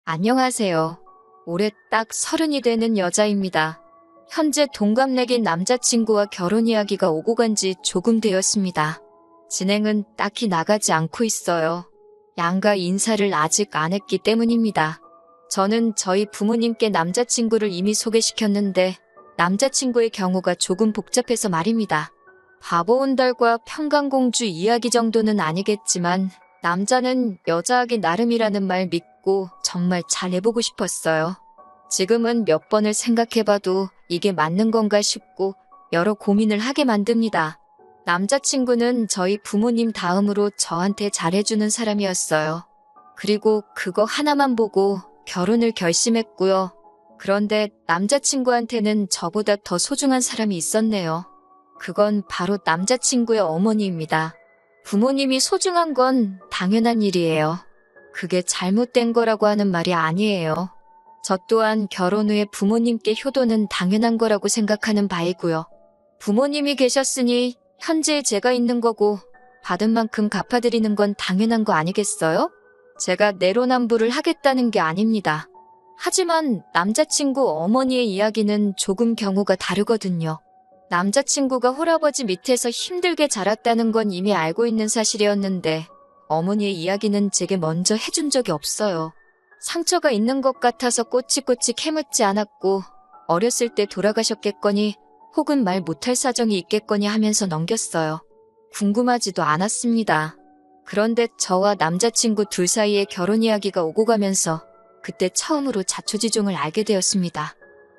안녕하세요. 올해 딱 30이 되는 여자입니다. 현재 동갑내긴 남자친구와 결혼 이야기가 오고 간 지 조금 되었습니다. 진행은 딱히 나가지 않고 있어요. 양가 인사를 아직 안 했기 때문입니다. 저는 저희 부모님께 남자친구를 이미 소개시켰는데 남자친구의 경우가 조금 복잡해서 말입니다. 바보 온달과 평강공주 이야기 정도는 아니겠지만 남자는 여자하기 나름이라는 말 믿고 정말 잘해보고 싶었어요. 지금은 몇 번을 생각해봐도 이게 맞는 건가 싶고 여러 고민을 하게 만듭니다. 남자친구는 저희 부모님 다음으로 저한테 잘해주는 사람이었어요. 그리고 그거 하나만 보고 결혼을 결심했고요. 그런데 남자친구한테는 저보다 더 소중한 사람이 있었네요. 그건 바로 남자친구의 어머니입니다. 부모님이 소중한 건 당연한 일이에요. 그게 잘못된 거라고 하는 말이 아니에요. 저 또한 결혼 후에 부모님께 효도는 당연한 거라고 생각하는 바이고요. 부모님이 계셨으니 현재 제가 있는 거고 받은 만큼 갚아드리는 건 당연한 거 아니겠어요? 제가 내로남불을 하겠다는 게 아닙니다. 하지만 남자친구 어머니의 이야기는 조금 경우가 다르거든요. 남자친구가 홀아버지 밑에서 힘들게 자랐다는 건 이미 알고 있는 사실이었는데 어머니의 이야기는 제게 먼저 해준 적이 없어요. 상처가 있는 것 같아서 꼬치꼬치 캐묻지 않았고 어렸을 때 돌아가셨겠거니 혹은 말 못할 사정이 있겠거니 하면서 넘겼어요. 궁금하지도 않았습니다. 그런데 저와 남자친구 둘 사이에 결혼 이야기가 오고 가면서 그때 처음으로 자초지종을 알게 되었습니다.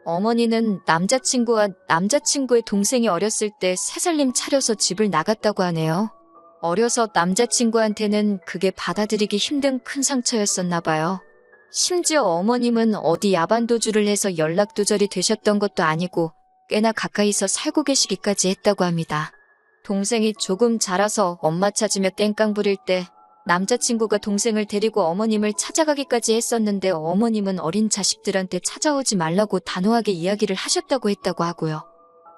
어머니는 남자친구와 남자친구의 동생이 어렸을 때 새살림 차려서 집을 나갔다고 하네요. 어려서 남자친구한테는 그게 받아들이기 힘든 큰 상처였었나 봐요. 심지어 어머님은 어디 야반도주를 해서 연락두절이 되셨던 것도 아니고 꽤나 가까이서 살고 계시기까지 했다고 합니다. 동생이 조금 자라서 엄마 찾으며 땡깡 부릴 때 남자친구가 동생을 데리고 어머님을 찾아가기까지 했었는데 어머님은 어린 자식들한테 찾아오지 말라고 단호하게 이야기를 하셨다고 했다고 하고요.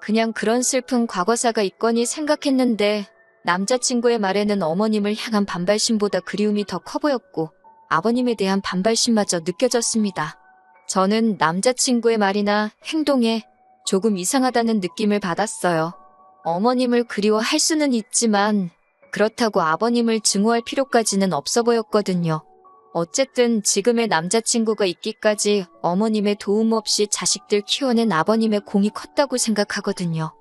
그냥 그런 슬픈 과거사가 있거니 생각했는데 남자친구의 말에는 어머님을 향한 반발심보다 그리움이 더 커 보였고 아버님에 대한 반발심마저 느껴졌습니다. 저는 남자친구의 말이나 행동에 조금 이상하다는 느낌을 받았어요. 어머님을 그리워할 수는 있지만 그렇다고 아버님을 증오할 필요까지는 없어 보였거든요. 어쨌든 지금의 남자친구가 있기까지 어머님의 도움 없이 자식들 키워낸 아버님의 공이 컸다고 생각하거든요.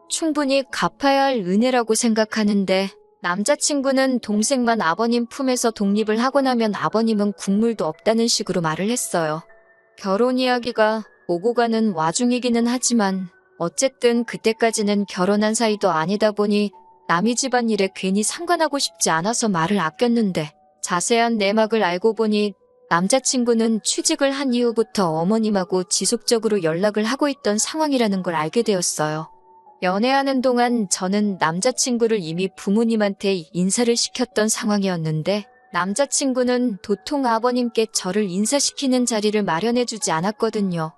충분히 갚아야 할 은혜라고 생각하는데 남자친구는 동생만 아버님 품에서 독립을 하고 나면 아버님은 국물도 없다는 식으로 말을 했어요. 결혼 이야기가 오고 가는 와중이기는 하지만 어쨌든 그때까지는 결혼한 사이도 아니다 보니 남의 집안일에 괜히 상관하고 싶지 않아서 말을 아꼈는데 자세한 내막을 알고 보니 남자친구는 취직을 한 이후부터 어머님하고 지속적으로 연락을 하고 있던 상황이라는 걸 알게 되었어요. 연애하는 동안 저는 남자친구를 이미 부모님한테 인사를 시켰던 상황이었는데 남자친구는 도통 아버님께 저를 인사시키는 자리를 마련해주지 않았거든요.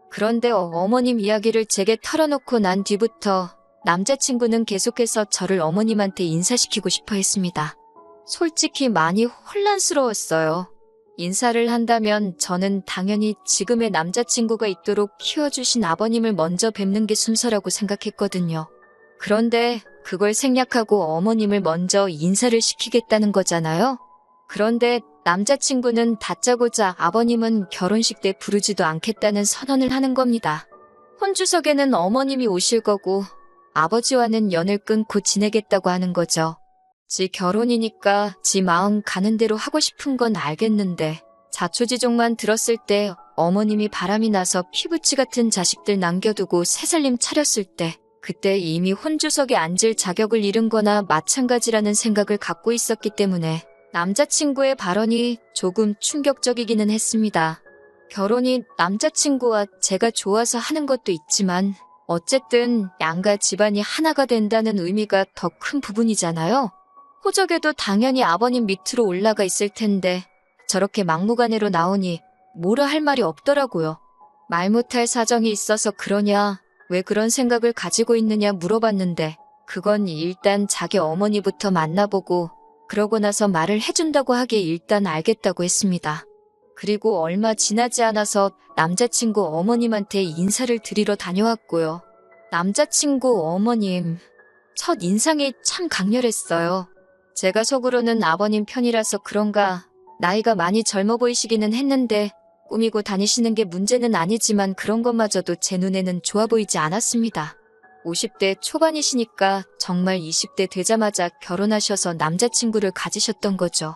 그런데 어머님 이야기를 제게 털어놓고 난 뒤부터 남자친구는 계속해서 저를 어머님한테 인사시키고 싶어 했습니다. 솔직히 많이 혼란스러웠어요. 인사를 한다면 저는 당연히 지금의 남자친구가 있도록 키워주신 아버님을 먼저 뵙는 게 순서라고 생각했거든요. 그런데 그걸 생략하고 어머님을 먼저 인사를 시키겠다는 거잖아요. 그런데 남자친구는 다짜고짜 아버님은 결혼식 때 부르지도 않겠다는 선언을 하는 겁니다. 혼주석에는 어머님이 오실 거고 아버지와는 연을 끊고 지내겠다고 하는 거죠. 지 결혼이니까 지 마음 가는 대로 하고 싶은 건 알겠는데 자초지종만 들었을 때 어머님이 바람이 나서 피부치 같은 자식들 남겨두고 새살림 차렸을 때 그때 이미 혼주석에 앉을 자격을 잃은 거나 마찬가지라는 생각을 갖고 있었기 때문에 남자친구의 발언이 조금 충격적이기는 했습니다. 결혼이 남자친구와 제가 좋아서 하는 것도 있지만 어쨌든 양가 집안이 하나가 된다는 의미가 더 큰 부분이잖아요. 호적에도 당연히 아버님 밑으로 올라가 있을 텐데 저렇게 막무가내로 나오니 뭐라 할 말이 없더라고요. 말 못할 사정이 있어서 그러냐, 왜 그런 생각을 가지고 있느냐 물어봤는데 그건 일단 자기 어머니부터 만나보고 그러고 나서 말을 해준다고 하기에 일단 알겠다고 했습니다. 그리고 얼마 지나지 않아서 남자친구 어머님한테 인사를 드리러 다녀왔고요. 남자친구 어머님, 첫 인상이 참 강렬했어요. 제가 속으로는 아버님 편이라서 그런가 나이가 많이 젊어 보이시기는 했는데 꾸미고 다니시는 게 문제는 아니지만 그런 것마저도 제 눈에는 좋아 보이지 않았습니다. 50대 초반이시니까 정말 20대 되자마자 결혼하셔서 남자친구를 가지셨던 거죠.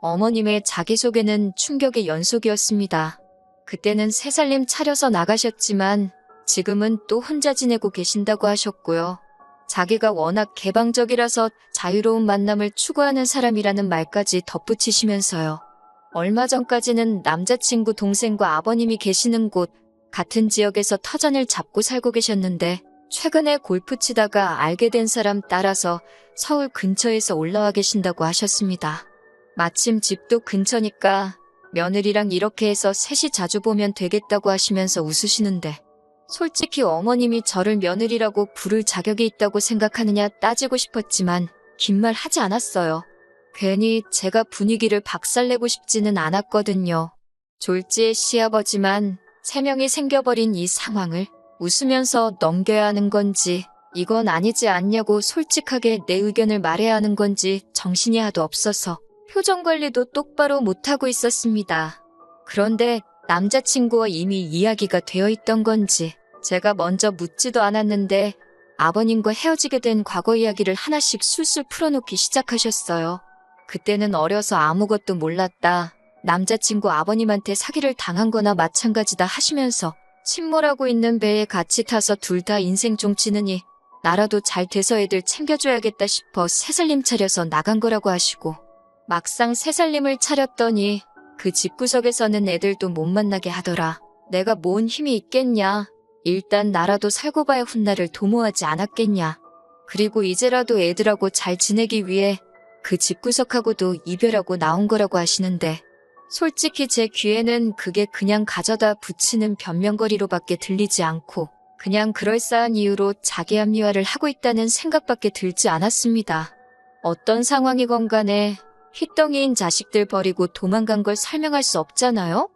어머님의 자기소개는 충격의 연속이었습니다. 그때는 세 살림 차려서 나가셨지만 지금은 또 혼자 지내고 계신다고 하셨고요. 자기가 워낙 개방적이라서 자유로운 만남을 추구하는 사람이라는 말까지 덧붙이시면서요. 얼마 전까지는 남자친구 동생과 아버님이 계시는 곳 같은 지역에서 터전을 잡고 살고 계셨는데 최근에 골프 치다가 알게 된 사람 따라서 서울 근처에서 올라와 계신다고 하셨습니다. 마침 집도 근처니까 며느리랑 이렇게 해서 셋이 자주 보면 되겠다고 하시면서 웃으시는데 솔직히 어머님이 저를 며느리라고 부를 자격이 있다고 생각하느냐 따지고 싶었지만 긴 말 하지 않았어요. 괜히 제가 분위기를 박살내고 싶지는 않았거든요. 졸지의 시아버지만 3명이 생겨버린 이 상황을 웃으면서 넘겨야 하는 건지 이건 아니지 않냐고 솔직하게 내 의견을 말해야 하는 건지 정신이 하도 없어서 표정 관리도 똑바로 못하고 있었습니다. 그런데 남자친구와 이미 이야기가 되어 있던 건지 제가 먼저 묻지도 않았는데 아버님과 헤어지게 된 과거 이야기를 하나씩 술술 풀어놓기 시작하셨어요. 그때는 어려서 아무것도 몰랐다. 남자친구 아버님한테 사기를 당한 거나 마찬가지다 하시면서 침몰하고 있는 배에 같이 타서 둘 다 인생 종치느니 나라도 잘 돼서 애들 챙겨줘야겠다 싶어 새살림 차려서 나간 거라고 하시고 막상 새살림을 차렸더니 그 집구석에서는 애들도 못 만나게 하더라. 내가 뭔 힘이 있겠냐. 일단 나라도 살고 봐야 훗날을 도모하지 않았겠냐. 그리고 이제라도 애들하고 잘 지내기 위해 그 집구석하고도 이별하고 나온 거라고 하시는데 솔직히 제 귀에는 그게 그냥 가져다 붙이는 변명거리로밖에 들리지 않고 그냥 그럴싸한 이유로 자기 합리화를 하고 있다는 생각밖에 들지 않았습니다. 어떤 상황이건 간에 휘덩이인 자식들 버리고 도망간 걸 설명할 수 없잖아요?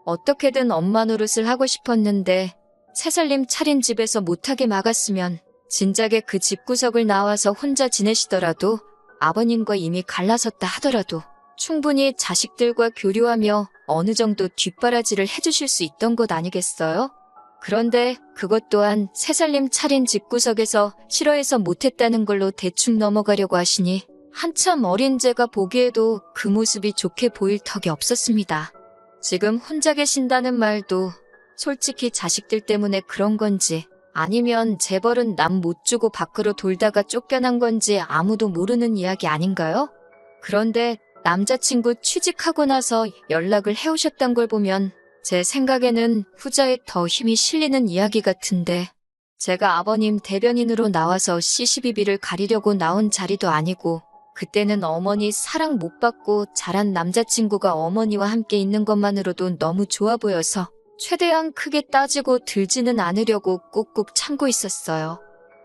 어떻게든 엄마 노릇을 하고 싶었는데 새살림 차린 집에서 못하게 막았으면 진작에 그 집구석을 나와서 혼자 지내시더라도 아버님과 이미 갈라섰다 하더라도 충분히 자식들과 교류하며 어느 정도 뒷바라지를 해주실 수 있던 것 아니겠어요? 그런데 그것 또한 새살림 차린 집구석에서 싫어해서 못했다는 걸로 대충 넘어가려고 하시니 한참 어린 제가 보기에도 그 모습이 좋게 보일 턱이 없었습니다. 지금 혼자 계신다는 말도 솔직히 자식들 때문에 그런 건지 아니면 재벌은 남 못 주고 밖으로 돌다가 쫓겨난 건지 아무도 모르는 이야기 아닌가요? 그런데 남자친구 취직하고 나서 연락을 해오셨던 걸 보면 제 생각에는 후자에 더 힘이 실리는 이야기 같은데 제가 아버님 대변인으로 나와서 시시비비를 가리려고 나온 자리도 아니고 그때는 어머니 사랑 못 받고 자란 남자친구가 어머니와 함께 있는 것만으로도 너무 좋아 보여서 최대한 크게 따지고 들지는 않으려고 꾹꾹 참고 있었어요.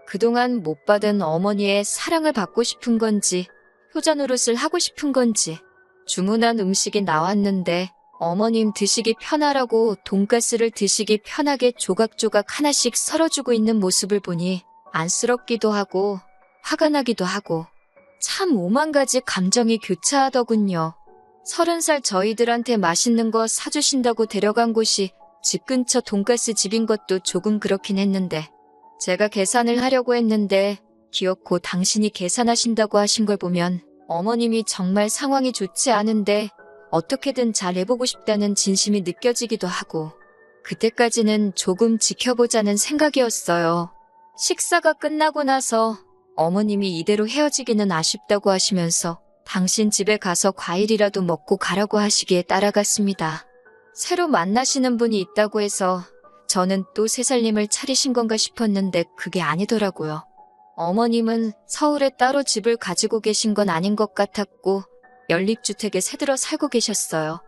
그동안 못 받은 어머니의 사랑을 받고 싶은 건지 효자 노릇을 하고 싶은 건지 주문한 음식이 나왔는데 어머님 드시기 편하라고 돈가스를 드시기 편하게 조각조각 하나씩 썰어주고 있는 모습을 보니 안쓰럽기도 하고 화가 나기도 하고 참 오만 가지 감정이 교차하더군요. 30살 저희들한테 맛있는 거 사주신다고 데려간 곳이 집 근처 돈가스 집인 것도 조금 그렇긴 했는데 제가 계산을 하려고 했는데 기어코 당신이 계산하신다고 하신 걸 보면 어머님이 정말 상황이 좋지 않은데 어떻게든 잘 해보고 싶다는 진심이 느껴지기도 하고 그때까지는 조금 지켜보자는 생각이었어요. 식사가 끝나고 나서 어머님이 이대로 헤어지기는 아쉽다고 하시면서 당신 집에 가서 과일이라도 먹고 가라고 하시기에 따라갔습니다. 새로 만나시는 분이 있다고 해서 저는 또 새살림을 차리신 건가 싶었는데 그게 아니더라고요. 어머님은 서울에 따로 집을 가지고 계신 건 아닌 것 같았고 연립주택에 새들어 살고 계셨어요.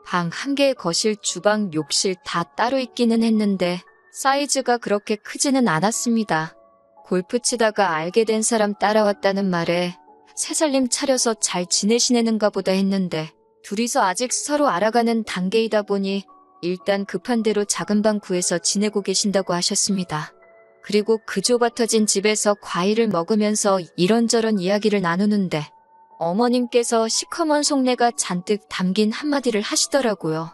방 한 개에 거실, 주방, 욕실 다 따로 있기는 했는데 사이즈가 그렇게 크지는 않았습니다. 골프 치다가 알게 된 사람 따라왔다는 말에 새살림 차려서 잘 지내시는가 보다 했는데 둘이서 아직 서로 알아가는 단계이다 보니 일단 급한 대로 작은 방 구해서 지내고 계신다고 하셨습니다. 그리고 그 좁아터진 집에서 과일을 먹으면서 이런저런 이야기를 나누는데 어머님께서 시커먼 속내가 잔뜩 담긴 한마디를 하시더라고요.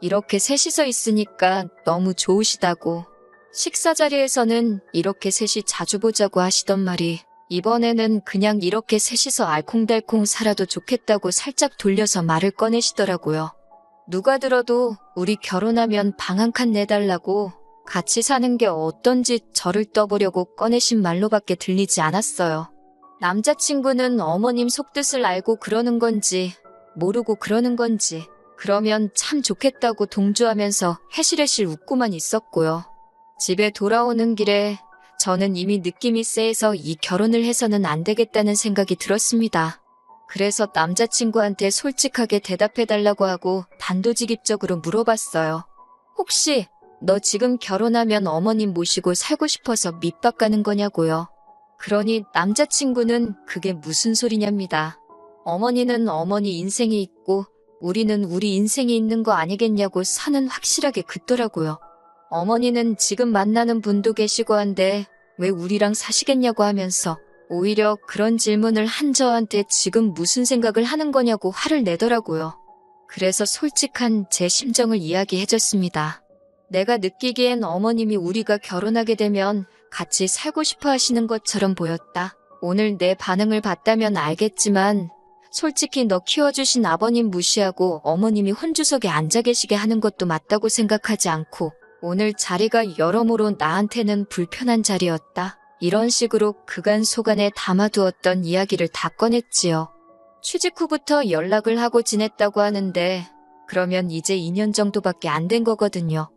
이렇게 셋이서 있으니까 너무 좋으시다고. 식사 자리에서는 이렇게 셋이 자주 보자고 하시던 말이 이번에는 그냥 이렇게 셋이서 알콩달콩 살아도 좋겠다고 살짝 돌려서 말을 꺼내시더라고요. 누가 들어도 우리 결혼하면 방 한 칸 내달라고 같이 사는 게 어떤지 저를 떠보려고 꺼내신 말로밖에 들리지 않았어요. 남자친구는 어머님 속뜻을 알고 그러는 건지 모르고 그러는 건지 그러면 참 좋겠다고 동조하면서 해실해실 웃고만 있었고요. 집에 돌아오는 길에 저는 이미 느낌이 쎄해서 이 결혼을 해서는 안 되겠다는 생각이 들었습니다. 그래서 남자친구한테 솔직하게 대답해달라고 하고 단도직입적으로 물어봤어요. 혹시 너 지금 결혼하면 어머님 모시고 살고 싶어서 밑밥 가는 거냐고요. 그러니 남자친구는 그게 무슨 소리냐입니다. 어머니는 어머니 인생이 있고 우리는 우리 인생이 있는 거 아니겠냐고 선은 확실하게 긋더라고요. 어머니는 지금 만나는 분도 계시고 한데 왜 우리랑 사시겠냐고 하면서 오히려 그런 질문을 한 저한테 지금 무슨 생각을 하는 거냐고 화를 내더라고요. 그래서 솔직한 제 심정을 이야기해줬습니다. 내가 느끼기엔 어머님이 우리가 결혼하게 되면 같이 살고 싶어 하시는 것처럼 보였다. 오늘 내 반응을 봤다면 알겠지만 솔직히 너 키워주신 아버님 무시하고 어머님이 혼주석에 앉아 계시게 하는 것도 맞다고 생각하지 않고 오늘 자리가 여러모로 나한테는 불편한 자리였다. 이런 식으로 그간 속안에 담아두었던 이야기를 다 꺼냈지요. 취직 후부터 연락을 하고 지냈다고 하는데 그러면 이제 2년 정도밖에 안 된 거거든요.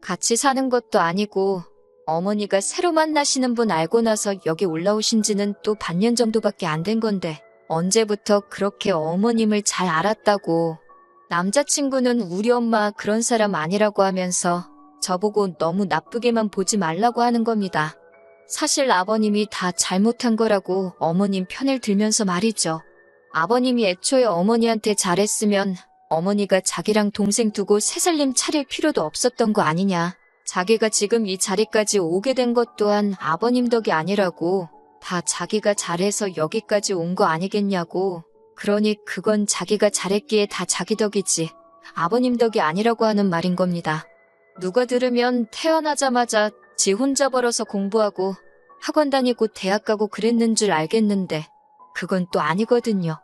같이 사는 것도 아니고 어머니가 새로 만나시는 분 알고 나서 여기 올라오신 지는 또 반년 정도밖에 안 된 건데 언제부터 그렇게 어머님을 잘 알았다고. 남자친구는 우리 엄마 그런 사람 아니라고 하면서 저보고 너무 나쁘게만 보지 말라고 하는 겁니다. 사실 아버님이 다 잘못한 거라고 어머님 편을 들면서 말이죠. 아버님이 애초에 어머니한테 잘했으면 어머니가 자기랑 동생 두고 새살림 차릴 필요도 없었던 거 아니냐. 자기가 지금 이 자리까지 오게 된 것 또한 아버님 덕이 아니라고. 다 자기가 잘해서 여기까지 온 거 아니겠냐고. 그러니 그건 자기가 잘했기에 다 자기 덕이지 아버님 덕이 아니라고 하는 말인 겁니다. 누가 들으면 태어나자마자 지 혼자 벌어서 공부하고 학원 다니고 대학 가고 그랬는 줄 알겠는데 그건 또 아니거든요.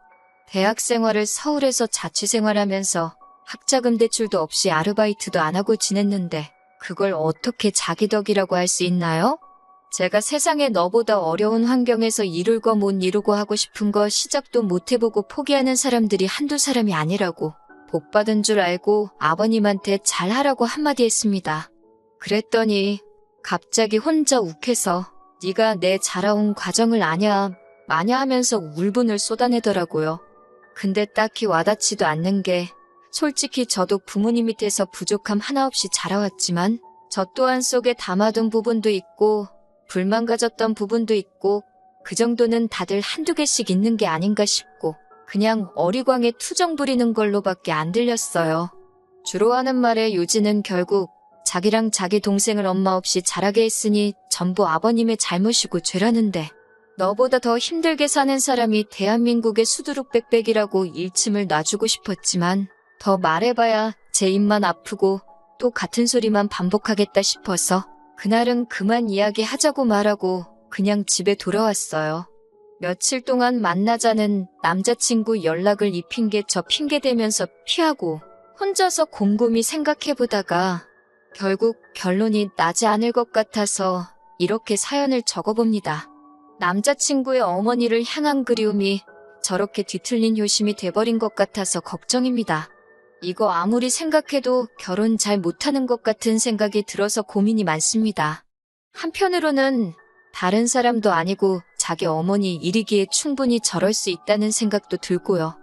대학 생활을 서울에서 자취생활하면서 학자금 대출도 없이 아르바이트도 안 하고 지냈는데 그걸 어떻게 자기 덕이라고 할 수 있나요? 제가 세상에 너보다 어려운 환경에서 이룰 거 못 이루고 하고 싶은 거 시작도 못 해보고 포기하는 사람들이 한두 사람이 아니라고 복 받은 줄 알고 아버님한테 잘하라고 한마디 했습니다. 그랬더니 갑자기 혼자 욱해서 네가 내 자라온 과정을 아냐 마냐 하면서 울분을 쏟아내더라고요. 근데 딱히 와닿지도 않는 게 솔직히 저도 부모님 밑에서 부족함 하나 없이 자라왔지만 저 또한 속에 담아둔 부분도 있고 불만 가졌던 부분도 있고 그 정도는 다들 한두 개씩 있는 게 아닌가 싶고 그냥 어리광에 투정 부리는 걸로밖에 안 들렸어요. 주로 하는 말에 요지는 결국 자기랑 자기 동생을 엄마 없이 자라게 했으니 전부 아버님의 잘못이고 죄라는데 너보다 더 힘들게 사는 사람이 대한민국의 수두룩백백이라고 일침을 놔주고 싶었지만 더 말해봐야 제 입만 아프고 또 같은 소리만 반복하겠다 싶어서 그날은 그만 이야기하자고 말하고 그냥 집에 돌아왔어요. 며칠 동안 만나자는 남자친구 연락을 이 핑계 저 핑계 대면서 피하고 혼자서 곰곰이 생각해보다가 결국 결론이 나지 않을 것 같아서 이렇게 사연을 적어봅니다. 남자친구의 어머니를 향한 그리움이 저렇게 뒤틀린 효심이 돼버린 것 같아서 걱정입니다. 이거 아무리 생각해도 결혼 잘 못하는 것 같은 생각이 들어서 고민이 많습니다. 한편으로는 다른 사람도 아니고 자기 어머니 일이기에 충분히 저럴 수 있다는 생각도 들고요.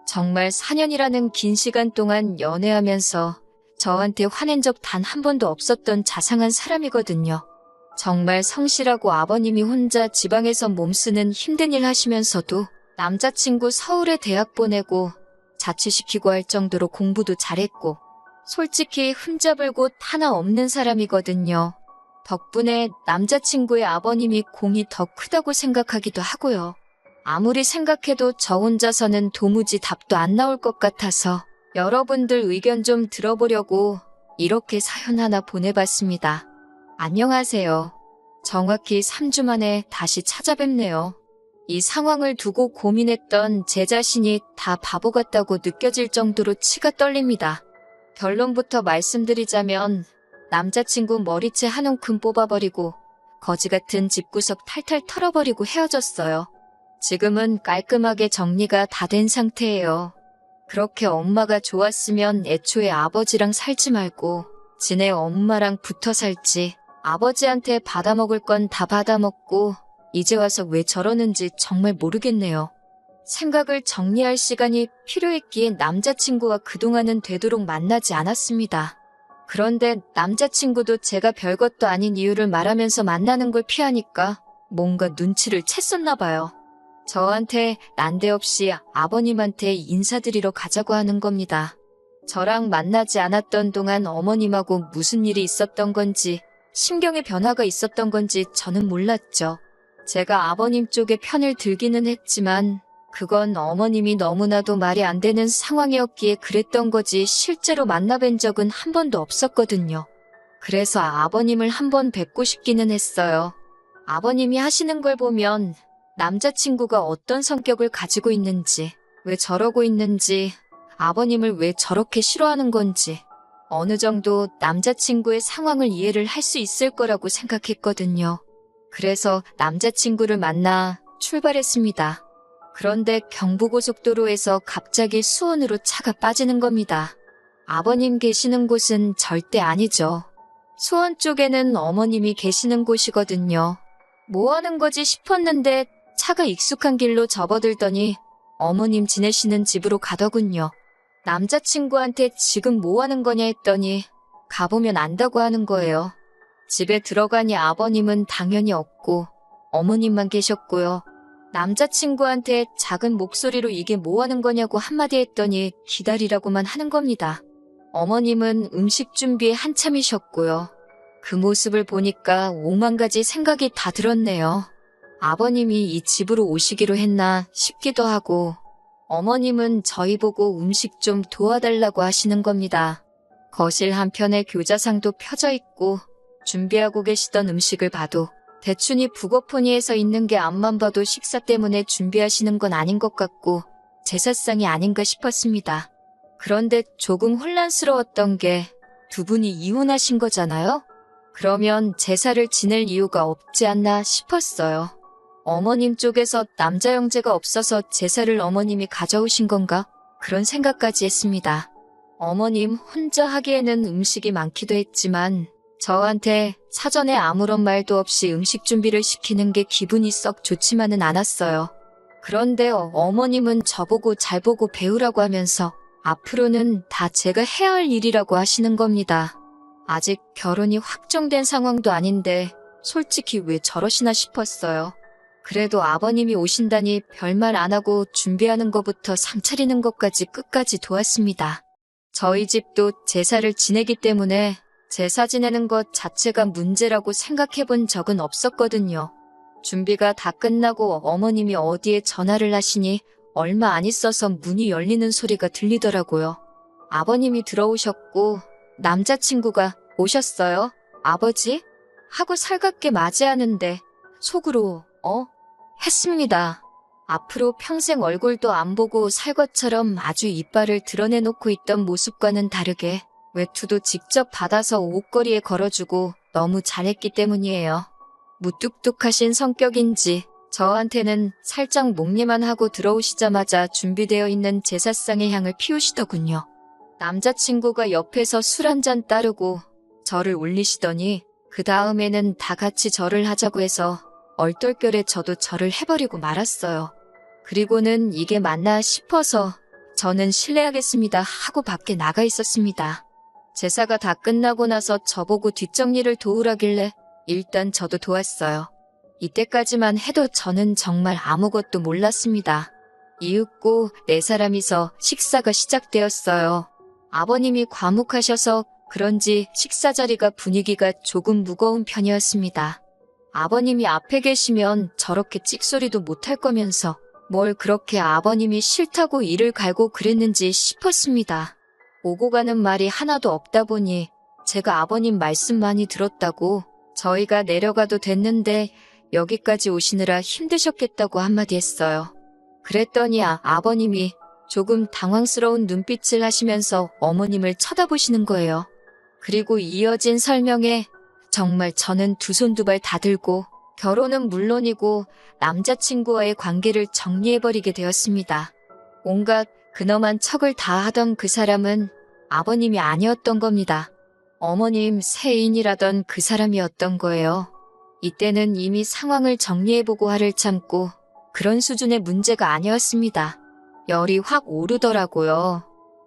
정말 4년이라는 긴 시간 동안 연애하면서 저한테 화낸 적 단 한 번도 없었던 자상한 사람이거든요. 정말 성실하고 아버님이 혼자 지방에서 몸쓰는 힘든 일 하시면서도 남자친구 서울에 대학 보내고 자취시키고 할 정도로 공부도 잘했고 솔직히 흠잡을 곳 하나 없는 사람이거든요. 덕분에 남자친구의 아버님이 공이 더 크다고 생각하기도 하고요. 아무리 생각해도 저 혼자서는 도무지 답도 안 나올 것 같아서 여러분들 의견 좀 들어보려고 이렇게 사연 하나 보내봤습니다. 안녕하세요. 정확히 3주 만에 다시 찾아뵙네요. 이 상황을 두고 고민했던 제 자신이 다 바보 같다고 느껴질 정도로 치가 떨립니다. 결론부터 말씀드리자면 남자친구 머리채 한 움큼 뽑아버리고 거지 같은 집구석 탈탈 털어버리고 헤어졌어요. 지금은 깔끔하게 정리가 다 된 상태예요. 그렇게 엄마가 좋았으면 애초에 아버지랑 살지 말고 지네 엄마랑 붙어 살지. 아버지한테 받아먹을 건 다 받아먹고 이제 와서 왜 저러는지 정말 모르겠네요. 생각을 정리할 시간이 필요했기에 남자친구와 그동안은 되도록 만나지 않았습니다. 그런데 남자친구도 제가 별것도 아닌 이유를 말하면서 만나는 걸 피하니까 뭔가 눈치를 챘었나 봐요. 저한테 난데없이 아버님한테 인사드리러 가자고 하는 겁니다. 저랑 만나지 않았던 동안 어머님하고 무슨 일이 있었던 건지 심경의 변화가 있었던 건지 저는 몰랐죠. 제가 아버님 쪽에 편을 들기는 했지만 그건 어머님이 너무나도 말이 안 되는 상황이었기에 그랬던 거지 실제로 만나뵌 적은 한 번도 없었거든요. 그래서 아버님을 한 번 뵙고 싶기는 했어요. 아버님이 하시는 걸 보면 남자친구가 어떤 성격을 가지고 있는지, 왜 저러고 있는지, 아버님을 왜 저렇게 싫어하는 건지 어느 정도 남자친구의 상황을 이해를 할 수 있을 거라고 생각했거든요. 그래서 남자친구를 만나 출발했습니다. 그런데 경부고속도로에서 갑자기 수원으로 차가 빠지는 겁니다. 아버님 계시는 곳은 절대 아니죠. 수원 쪽에는 어머님이 계시는 곳이거든요. 뭐 하는 거지 싶었는데 차가 익숙한 길로 접어들더니 어머님 지내시는 집으로 가더군요. 남자친구한테 지금 뭐 하는 거냐 했더니 가보면 안다고 하는 거예요. 집에 들어가니 아버님은 당연히 없고 어머님만 계셨고요. 남자친구한테 작은 목소리로 이게 뭐 하는 거냐고 한마디 했더니 기다리라고만 하는 겁니다. 어머님은 음식 준비에 한참이셨고요. 그 모습을 보니까 5만 가지 생각이 다 들었네요. 아버님이 이 집으로 오시기로 했나 싶기도 하고 어머님은 저희 보고 음식 좀 도와달라고 하시는 겁니다. 거실 한편에 교자상도 펴져 있고 준비하고 계시던 음식을 봐도 대충이 북어포니에서 있는 게 앞만 봐도 식사 때문에 준비하시는 건 아닌 것 같고 제사상이 아닌가 싶었습니다. 그런데 조금 혼란스러웠던 게 두 분이 이혼하신 거잖아요? 그러면 제사를 지낼 이유가 없지 않나 싶었어요. 어머님 쪽에서 남자 형제가 없어서 제사를 어머님이 가져오신 건가? 그런 생각까지 했습니다. 어머님 혼자 하기에는 음식이 많기도 했지만 저한테 사전에 아무런 말도 없이 음식 준비를 시키는 게 기분이 썩 좋지만은 않았어요. 그런데 어머님은 저보고 잘 보고 배우라고 하면서 앞으로는 다 제가 해야 할 일이라고 하시는 겁니다. 아직 결혼이 확정된 상황도 아닌데 솔직히 왜 저러시나 싶었어요. 그래도 아버님이 오신다니 별말 안 하고 준비하는 것부터 상 차리는 것까지 끝까지 도왔습니다. 저희 집도 제사를 지내기 때문에 제사 지내는 것 자체가 문제라고 생각해 본 적은 없었거든요. 준비가 다 끝나고 어머님이 어디에 전화를 하시니 얼마 안 있어서 문이 열리는 소리가 들리더라고요. 아버님이 들어오셨고 남자친구가 오셨어요? 아버지? 하고 살갑게 맞이하는데 속으로 했습니다. 앞으로 평생 얼굴도 안 보고 살 것처럼 아주 이빨을 드러내놓고 있던 모습과는 다르게 외투도 직접 받아서 옷걸이에 걸어주고 너무 잘했기 때문이에요. 무뚝뚝하신 성격인지 저한테는 살짝 목례만 하고 들어오시자마자 준비되어 있는 제사상의 향을 피우시더군요. 남자친구가 옆에서 술 한 잔 따르고 저를 올리시더니 그 다음에는 다 같이 절을 하자고 해서 얼떨결에 저도 절을 해버리고 말았어요. 그리고는 이게 맞나 싶어서 저는 실례하겠습니다 하고 밖에 나가 있었습니다. 제사가 다 끝나고 나서 저보고 뒷정리를 도우라길래 일단 저도 도왔어요. 이때까지만 해도 저는 정말 아무것도 몰랐습니다. 이윽고 네 사람이서 식사가 시작되었어요. 아버님이 과묵하셔서 그런지 식사 자리가 분위기가 조금 무거운 편이었습니다. 아버님이 앞에 계시면 저렇게 찍소리도 못할 거면서 뭘 그렇게 아버님이 싫다고 이를 갈고 그랬는지 싶었습니다. 오고 가는 말이 하나도 없다 보니 제가 아버님 말씀 많이 들었다고 저희가 내려가도 됐는데 여기까지 오시느라 힘드셨겠다고 한마디 했어요. 그랬더니 아버님이 조금 당황스러운 눈빛을 하시면서 어머님을 쳐다보시는 거예요. 그리고 이어진 설명에 정말 저는 두 손 두 발 다 들고 결혼은 물론이고 남자친구와의 관계를 정리해버리게 되었습니다. 온갖 근엄한 척을 다 하던 그 사람은 아버님이 아니었던 겁니다. 어머님 새인이라던 그 사람이었던 거예요. 이때는 이미 상황을 정리해보고 화를 참고 그런 수준의 문제가 아니었습니다. 열이 확 오르더라고요.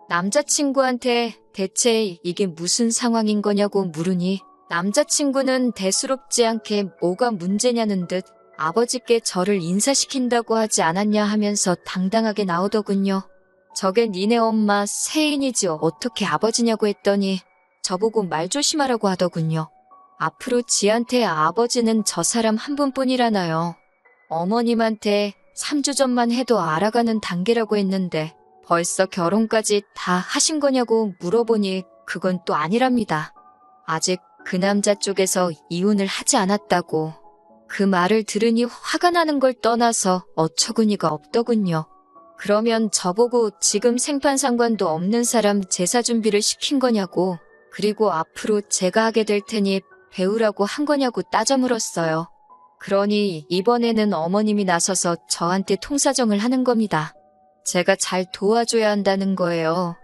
남자친구한테 대체 이게 무슨 상황인 거냐고 물으니 남자친구는 대수롭지 않게 뭐가 문제냐는 듯 아버지께 저를 인사시킨다고 하지 않았냐 하면서 당당하게 나오더군요. 저게 니네 엄마 새인이지 어떻게 아버지냐고 했더니 저보고 말 조심하라고 하더군요. 앞으로 지한테 아버지는 저 사람 한 분뿐이라나요. 어머님한테 3주 전만 해도 알아가는 단계라고 했는데 벌써 결혼까지 다 하신 거냐고 물어보니 그건 또 아니랍니다. 아직 그 남자 쪽에서 이혼을 하지 않았다고. 그 말을 들으니 화가 나는 걸 떠나서 어처구니가 없더군요. 그러면 저보고 지금 생판상관도 없는 사람 제사 준비를 시킨 거냐고, 그리고 앞으로 제가 하게 될 테니 배우라고 한 거냐고 따져 물었어요. 그러니 이번에는 어머님이 나서서 저한테 통사정을 하는 겁니다. 제가 잘 도와줘야 한다는 거예요.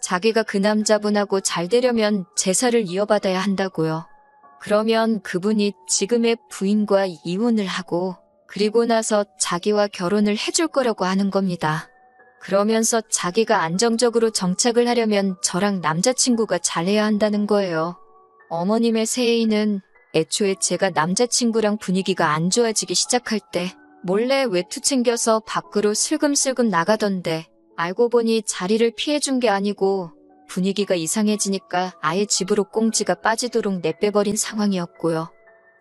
자기가 그 남자분하고 잘 되려면 제사를 이어받아야 한다고요. 그러면 그분이 지금의 부인과 이혼을 하고 그리고 나서 자기와 결혼을 해줄 거라고 하는 겁니다. 그러면서 자기가 안정적으로 정착을 하려면 저랑 남자친구가 잘해야 한다는 거예요. 어머님의 새해인은 애초에 제가 남자친구랑 분위기가 안 좋아지기 시작할 때 몰래 외투 챙겨서 밖으로 슬금슬금 나가던데 알고 보니 자리를 피해준 게 아니고 분위기가 이상해지니까 아예 집으로 꽁지가 빠지도록 내빼버린 상황이었고요.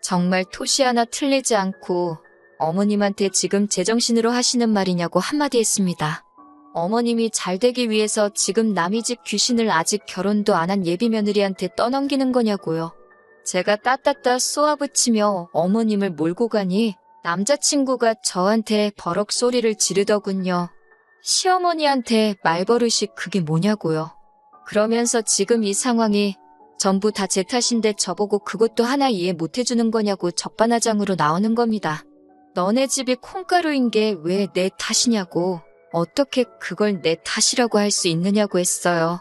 정말 토시 하나 틀리지 않고 어머님한테 지금 제정신으로 하시는 말이냐고 한마디 했습니다. 어머님이 잘 되기 위해서 지금 남의 집 귀신을 아직 결혼도 안 한 예비 며느리한테 떠넘기는 거냐고요. 제가 따따따 쏘아붙이며 어머님을 몰고 가니 남자친구가 저한테 버럭 소리를 지르더군요. 시어머니한테 말버릇이 그게 뭐냐고요. 그러면서 지금 이 상황이 전부 다 제 탓인데 저보고 그것도 하나 이해 못해주는 거냐고 적반하장으로 나오는 겁니다. 너네 집이 콩가루인 게 왜 내 탓이냐고, 어떻게 그걸 내 탓이라고 할 수 있느냐고 했어요.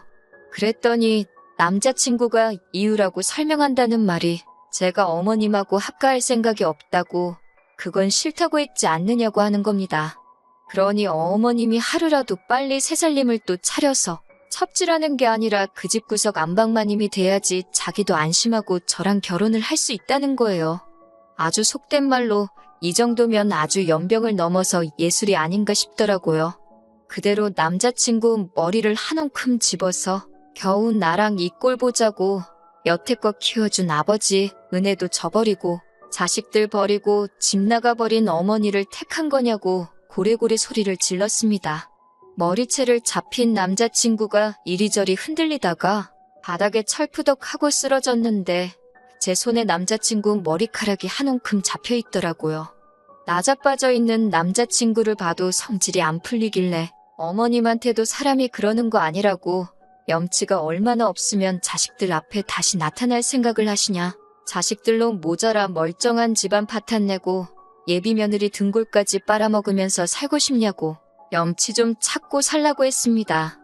그랬더니 남자친구가 이유라고 설명한다는 말이 제가 어머님하고 합가할 생각이 없다고, 그건 싫다고 했지 않느냐고 하는 겁니다. 그러니 어머님이 하루라도 빨리 새살림을 또 차려서 첩질하는 게 아니라 그 집 구석 안방마님이 돼야지 자기도 안심하고 저랑 결혼을 할 수 있다는 거예요. 아주 속된 말로 이 정도면 아주 연병을 넘어서 예술이 아닌가 싶더라고요. 그대로 남자친구 머리를 한 움큼 집어서 겨우 나랑 이 꼴 보자고 여태껏 키워준 아버지 은혜도 저버리고 자식들 버리고 집 나가버린 어머니를 택한 거냐고 고래고래 소리를 질렀습니다. 머리채를 잡힌 남자친구가 이리저리 흔들리다가 바닥에 철푸덕하고 쓰러졌는데 제 손에 남자친구 머리카락이 한 움큼 잡혀있더라고요. 나자빠져 있는 남자친구를 봐도 성질이 안 풀리길래 어머님한테도 사람이 그러는 거 아니라고, 염치가 얼마나 없으면 자식들 앞에 다시 나타날 생각을 하시냐, 자식들로 모자라 멀쩡한 집안 파탄내고 예비 며느리 등골까지 빨아먹으면서 살고 싶냐고 염치 좀 찾고 살라고 했습니다.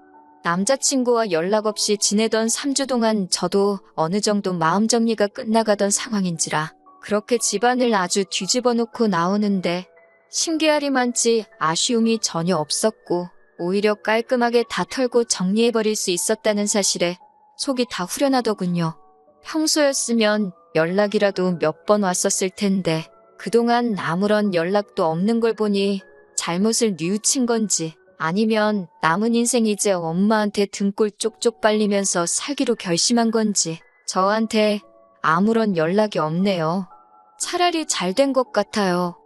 남자친구와 연락 없이 지내던 3주 동안 저도 어느 정도 마음 정리가 끝나가던 상황인지라 그렇게 집안을 아주 뒤집어 놓고 나오는데 신기하리만치 아쉬움이 전혀 없었고 오히려 깔끔하게 다 털고 정리해버릴 수 있었다는 사실에 속이 다 후련하더군요. 평소였으면 연락이라도 몇 번 왔었을 텐데 그동안 아무런 연락도 없는 걸 보니 잘못을 뉘우친 건지 아니면 남은 인생 이제 엄마한테 등골 쪽쪽 빨리면서 살기로 결심한 건지 저한테 아무런 연락이 없네요. 차라리 잘 된 것 같아요.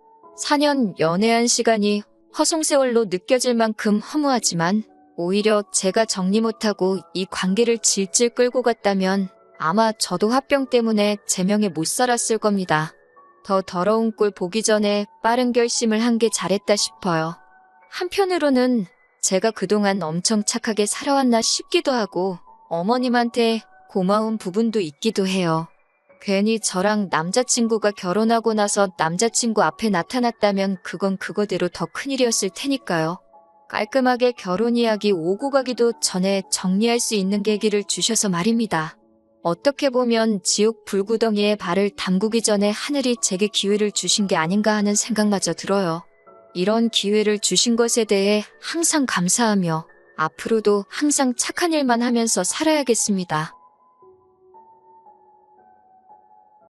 4년 연애한 시간이 허송세월로 느껴질 만큼 허무하지만 오히려 제가 정리 못하고 이 관계를 질질 끌고 갔다면 아마 저도 화병 때문에 제명에 못 살았을 겁니다. 더 더러운 꼴 보기 전에 빠른 결심을 한 게 잘했다 싶어요. 한편으로는 제가 그동안 엄청 착하게 살아왔나 싶기도 하고 어머님한테 고마운 부분도 있기도 해요. 괜히 저랑 남자친구가 결혼하고 나서 남자친구 앞에 나타났다면 그건 그거대로 더 큰일이었을 테니까요. 깔끔하게 결혼 이야기 오고 가기도 전에 정리할 수 있는 계기를 주셔서 말입니다. 어떻게 보면 지옥 불구덩이에 발을 담그기 전에 하늘이 제게 기회를 주신 게 아닌가 하는 생각마저 들어요. 이런 기회를 주신 것에 대해 항상 감사하며 앞으로도 항상 착한 일만 하면서 살아야겠습니다.